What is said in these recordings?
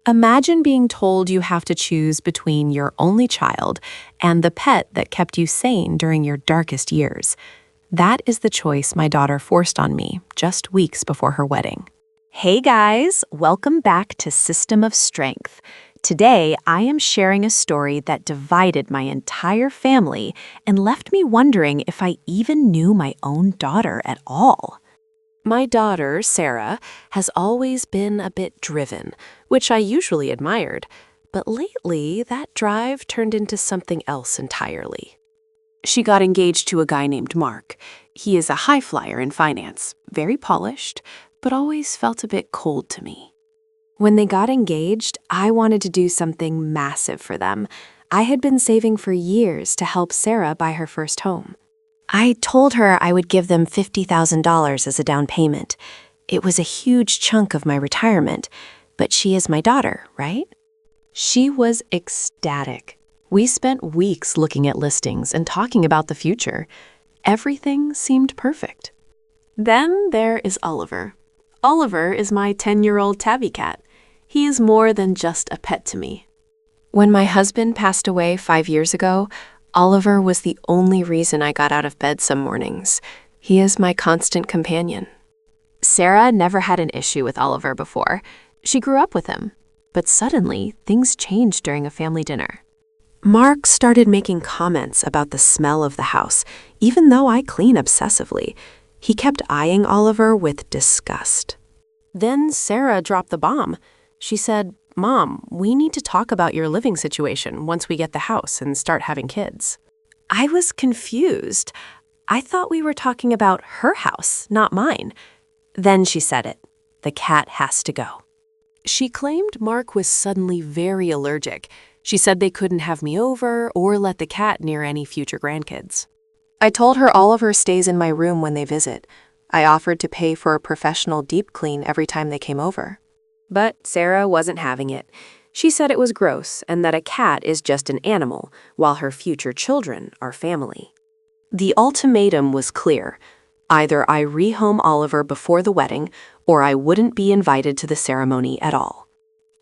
Imagine being told you have to choose between your only child and the pet that kept you sane during your darkest years. That is the choice my daughter forced on me just weeks before her wedding. Hey guys, welcome back to System of Strength. Today, I am sharing a story that divided my entire family and left me wondering if I even knew my own daughter at all. My daughter, Sarah, has always been a bit driven, which I usually admired, but lately that drive turned into something else entirely. She got engaged to a guy named Mark. He is a high flyer in finance, very polished, but always felt a bit cold to me. When they got engaged, I wanted to do something massive for them. I had been saving for years to help Sarah buy her first home. I told her I would give them $50,000 as a down payment. It was a huge chunk of my retirement, but she is my daughter, right? She was ecstatic. We spent weeks looking at listings and talking about the future. Everything seemed perfect. Then there is Oliver. Oliver is my 10-year-old tabby cat. He is more than just a pet to me. When my husband passed away 5 years ago, Oliver was the only reason I got out of bed some mornings. He is my constant companion. Sarah never had an issue with Oliver before. She grew up with him. But suddenly, things changed during a family dinner. Mark started making comments about the smell of the house, even though I clean obsessively. He kept eyeing Oliver with disgust. Then Sarah dropped the bomb. She said, "Mom, we need to talk about your living situation once we get the house and start having kids." I was confused. I thought we were talking about her house, not mine. Then she said it. The cat has to go. She claimed Mark was suddenly very allergic. She said they couldn't have me over or let the cat near any future grandkids. I told her Oliver stays in my room when they visit. I offered to pay for a professional deep clean every time they came over. But Sarah wasn't having it. She said it was gross and that a cat is just an animal, while her future children are family. The ultimatum was clear. Either I rehome Oliver before the wedding, or I wouldn't be invited to the ceremony at all.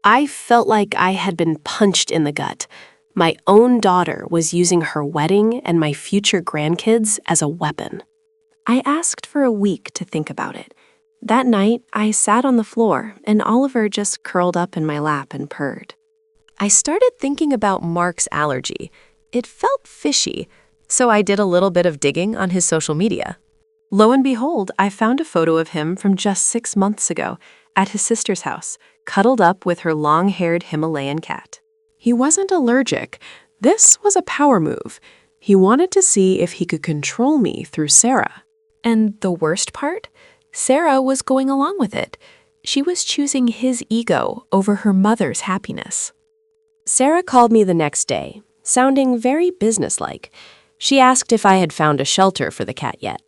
I felt like I had been punched in the gut. My own daughter was using her wedding and my future grandkids as a weapon. I asked for a week to think about it. That night, I sat on the floor, and Oliver just curled up in my lap and purred. I started thinking about Mark's allergy. It felt fishy, so I did a little bit of digging on his social media. Lo and behold, I found a photo of him from just 6 months ago at his sister's house, cuddled up with her long-haired Himalayan cat. He wasn't allergic. This was a power move. He wanted to see if he could control me through Sarah. And the worst part? Sarah was going along with it. She was choosing his ego over her mother's happiness. Sarah called me the next day, sounding very businesslike. She asked if I had found a shelter for the cat yet.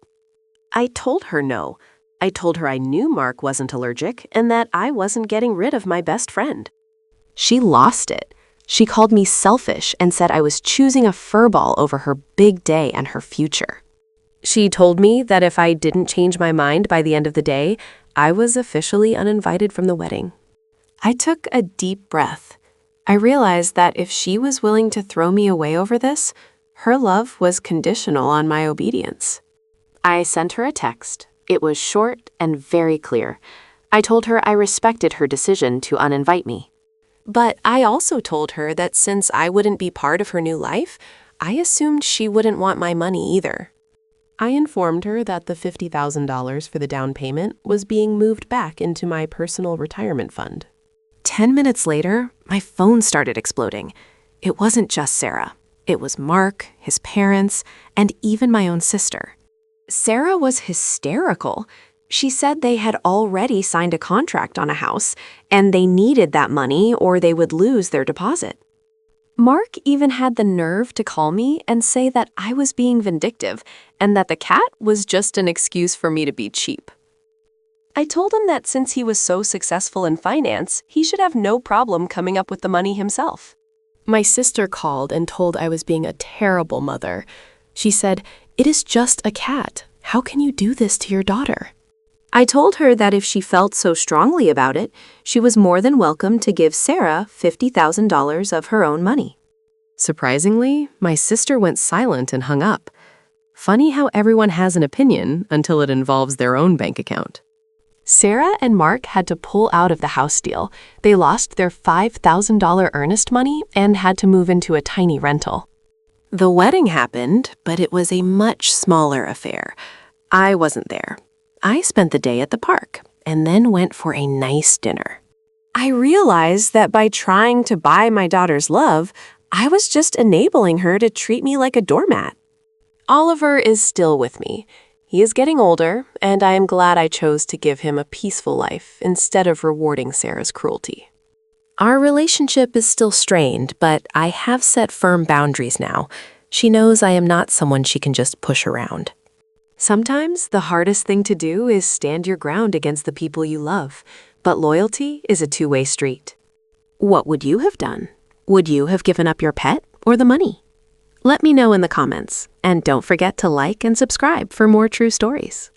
I told her no. I told her I knew Mark wasn't allergic and that I wasn't getting rid of my best friend. She lost it. She called me selfish and said I was choosing a furball over her big day and her future. She told me that if I didn't change my mind by the end of the day, I was officially uninvited from the wedding. I took a deep breath. I realized that if she was willing to throw me away over this, her love was conditional on my obedience. I sent her a text. It was short and very clear. I told her I respected her decision to uninvite me. But I also told her that since I wouldn't be part of her new life, I assumed she wouldn't want my money either. I informed her that the $50,000 for the down payment was being moved back into my personal retirement fund. 10 minutes later, my phone started exploding. It wasn't just Sarah. It was Mark, his parents, and even my own sister. Sarah was hysterical. She said they had already signed a contract on a house, and they needed that money or they would lose their deposit. Mark even had the nerve to call me and say that I was being vindictive and that the cat was just an excuse for me to be cheap. I told him that since he was so successful in finance, he should have no problem coming up with the money himself. My sister called and told I was being a terrible mother. She said, "It is just a cat. How can you do this to your daughter?" I told her that if she felt so strongly about it, she was more than welcome to give Sarah $50,000 of her own money. Surprisingly, my sister went silent and hung up. Funny how everyone has an opinion until it involves their own bank account. Sarah and Mark had to pull out of the house deal. They lost their $5,000 earnest money and had to move into a tiny rental. The wedding happened, but it was a much smaller affair. I wasn't there. I spent the day at the park and then went for a nice dinner. I realized that by trying to buy my daughter's love, I was just enabling her to treat me like a doormat. Oliver is still with me. He is getting older, and I am glad I chose to give him a peaceful life instead of rewarding Sarah's cruelty. Our relationship is still strained, but I have set firm boundaries now. She knows I am not someone she can just push around. Sometimes the hardest thing to do is stand your ground against the people you love, but loyalty is a two-way street. What would you have done? Would you have given up your pet or the money? Let me know in the comments, and don't forget to like and subscribe for more true stories.